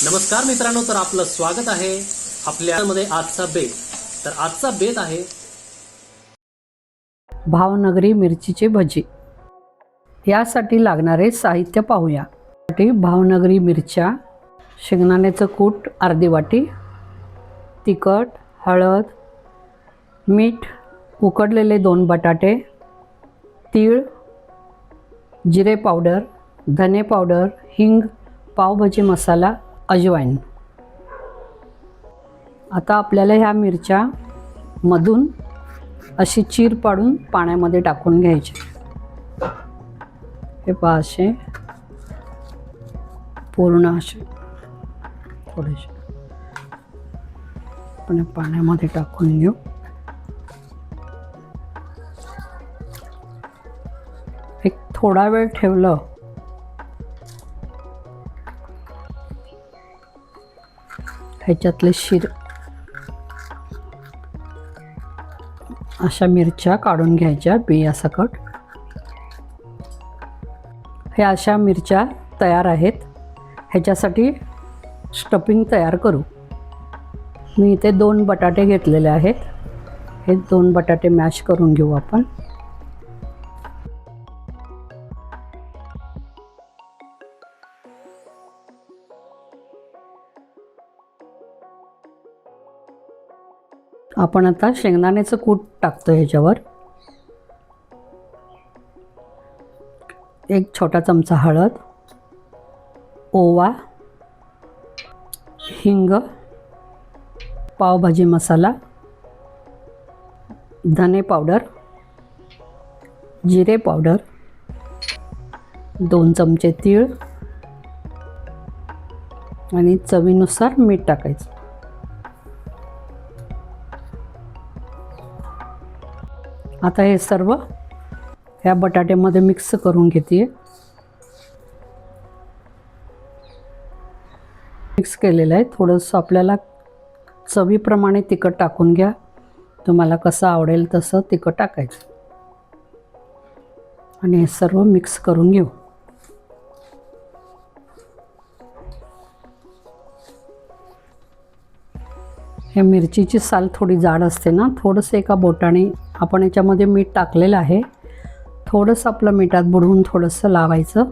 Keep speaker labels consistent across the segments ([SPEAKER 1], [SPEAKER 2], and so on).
[SPEAKER 1] नमस्कार मित्रांनो, तर आपलं स्वागत आहे आपल्यामध्ये आजचा बेत. तर आजचा बेत आहे
[SPEAKER 2] भावनगरी मिरचीचे भजी. यासाठी लागणारे साहित्य पाहूया. भावनगरी मिरच्या, शेंगदाण्याचं कूट अर्धी वाटी, तिखट, हळद, मीठ, उकडलेले 2 बटाटे, तीळ, जिरे पावडर, धने पावडर, हिंग, पावभाजी मसाला, अजवाईन. आता आपल्याला ह्या मिरच्या मधून अशी चीर पाडून पाण्यामध्ये टाकून घ्यायचे. हे पहा, असे पूर्ण असे थोडेसे आपण पाण्यामध्ये टाकून घेऊ. एक थोडा वेळ ठेवलं ह्याच्यातले शिर अशा मिरच्या काढून घ्यायच्या बियासकट. हे अशा मिरच्या तयार आहेत. ह्याच्यासाठी स्टफिंग तयार करू. मी इथे 2 बटाटे घेतलेले आहेत. हे 2 बटाटे मॅश करून घेऊ आपण. आपण आता शेंगदाण्याचं कूट टाकतो ह्याच्यावर. 1 छोटा चमचा हळद, ओवा, हिंग, पावभाजी मसाला, धने पावडर, जिरे पावडर, 2 चमचे तीळ आणि चवीनुसार मीठ टाकायचं. आता हे सर्व ह्या बटाट्यामध्ये मिक्स करून घेते. मिक्स केलेलं आहे. थोडंसं आपल्याला चवीप्रमाणे तिखट टाकून घ्या. तुम्हाला कसं आवडेल तसं तिखट टाकायचं आणि हे सर्व मिक्स करून घेऊ. हे मिरचीची साल थोडी जाड असते ना, थोडंसं एका बोटाने आपण याच्यामध्ये मीठ टाकलेलं आहे. थोडंसं आपलं मिठात बुडवून थोडंसं लावायचं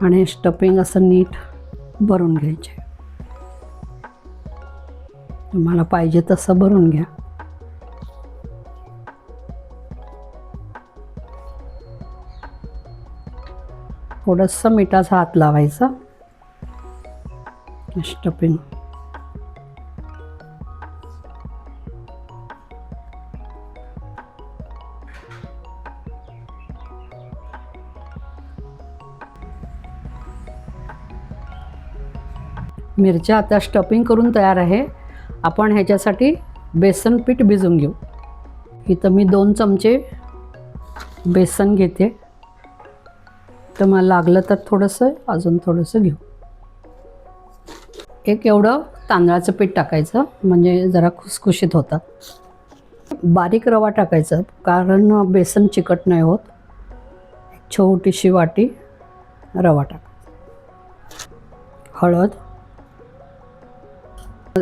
[SPEAKER 2] आणि स्टफिंग असं नीट भरून घ्यायचे. तुम्हाला पाहिजे तसं भरून घ्या. थोडंसं मिठाचा हात लावायचा. स्टफिंग मिरच्या आता स्टफिंग करून तयार आहे. आपण ह्याच्यासाठी बेसन पीठ भिजवून घेऊ. इथं मी 2 चमचे बेसन घेते. तर मला लागलं तर थोडंसं अजून थोडंसं घेऊ. 1 एवढं तांदळाचं पीठ टाकायचं, म्हणजे जरा खुसखुशीत होतात. बारीक रवा टाकायचा, कारण बेसन चिकट नाही होत. एक छोटीशी वाटी रवा टाकायचा. हळद,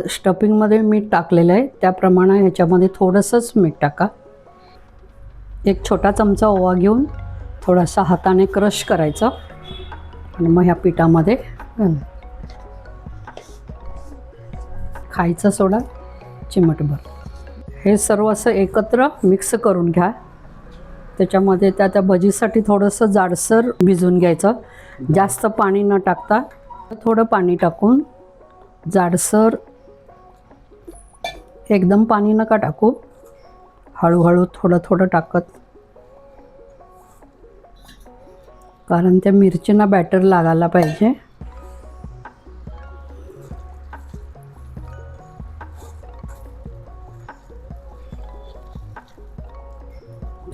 [SPEAKER 2] स्टफिंगमध्ये मीठ टाकलेलं आहे त्याप्रमाणे ह्याच्यामध्ये थोडंसंच मीठ टाका. 1 छोटा चमचा ओवा घेऊन थोडासा हाताने क्रश करायचं आणि मग ह्या पिठामध्ये खायचा सोडा चिमटभर. हे सर्व असं एकत्र मिक्स करून घ्या. त्याच्यामध्ये त्या भजीसाठी थोडंसं जाडसर भिजवून घ्यायचं. जास्त पाणी न टाकता थोडं पाणी टाकून जाडसर, एकदम पाणी नका टाकू, हळूहळू थोडं थोडं टाकत, कारण त्या मिरचींना बॅटर लागायला पाहिजे.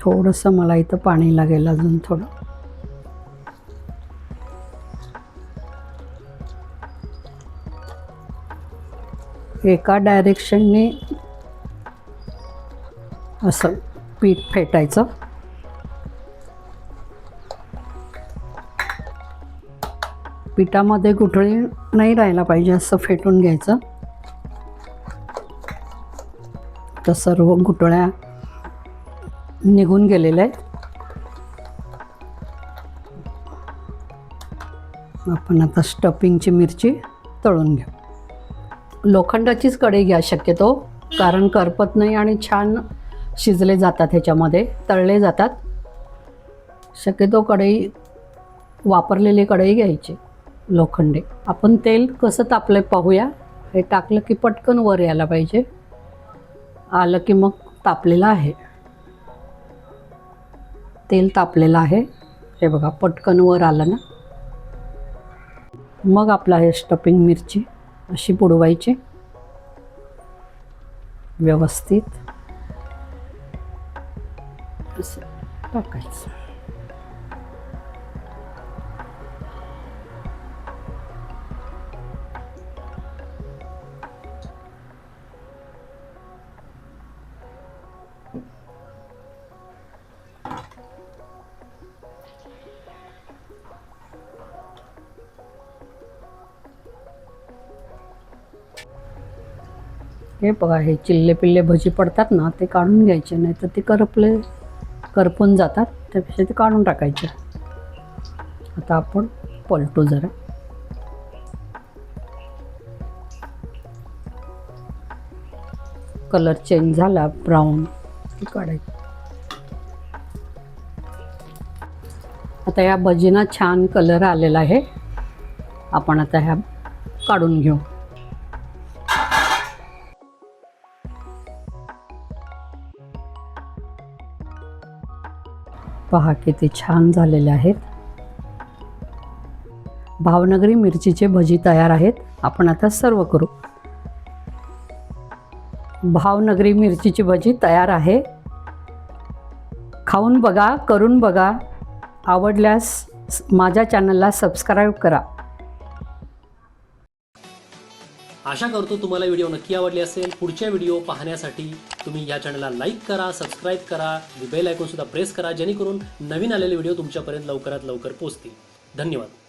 [SPEAKER 2] थोडंसं मला इथं पाणी लागेल अजून थोडं. एका डायरेक्शनने असं पीठ फेटायचं. पिठामध्ये गुठळी नाही राहायला पाहिजे, असं फेटून घ्यायचं. तर सर्व गुठळ्या निघून गेलेल्या आहेत. आपण आता स्टफिंगची मिरची तळून घेऊ. लोखंडाचीच कढई घ्या शक्यतो, कारण करपत नाही आणि छान शिजले जातात, ह्याच्यामध्ये तळले जातात. शक्यतो कढई, वापरलेली कढई घ्यायची लोखंडी. आपण तेल कसं तापलं पाहूया. हे टाकलं की पटकन वर यायला पाहिजे. आलं की मग तापलेलं आहे, तेल तापलेलं आहे. हे बघा पटकन वर आलं ना. मग आपला हे स्टफिंग मिरची अशी बुडवायची व्यवस्थित, असं टाकायचं. हे बघा, हे चिल्ले पिल्ले भजी पडतात ना, ते काढून घ्यायचे, नाही तर ते करपून जातात. त्यापेक्षा ते काढून टाकायचे. आता आपण पलटू जरा. कलर चेंज झाला ब्राऊन की काढायचं. आता या भजींना छान कलर आलेला आहे. आपण आता ह्या काढून घेऊ. पहा किती छान झालेले आहेत. भावनगरी मिरचीचे भजी तयार आहेत. आपण आता सर्व करू. भावनगरी मिरचीची भजी तयार आहे. खाऊन बघा, करून बघा. आवडल्यास माझ्या चॅनलला सबस्क्राईब करा.
[SPEAKER 1] आशा करतो तुम्हाला व्हिडिओ नक्की आवडली असेल. पुढच्या व्हिडिओ पाहण्यासाठी तुम्ही या चॅनलला लाईक करा, सबस्क्राईब करा, बेल आयकॉन सुद्धा प्रेस करा, जेणेकरून नवीन आलेले व्हिडिओ तुमच्यापर्यंत लवकरात लवकर पोहोचतील. धन्यवाद.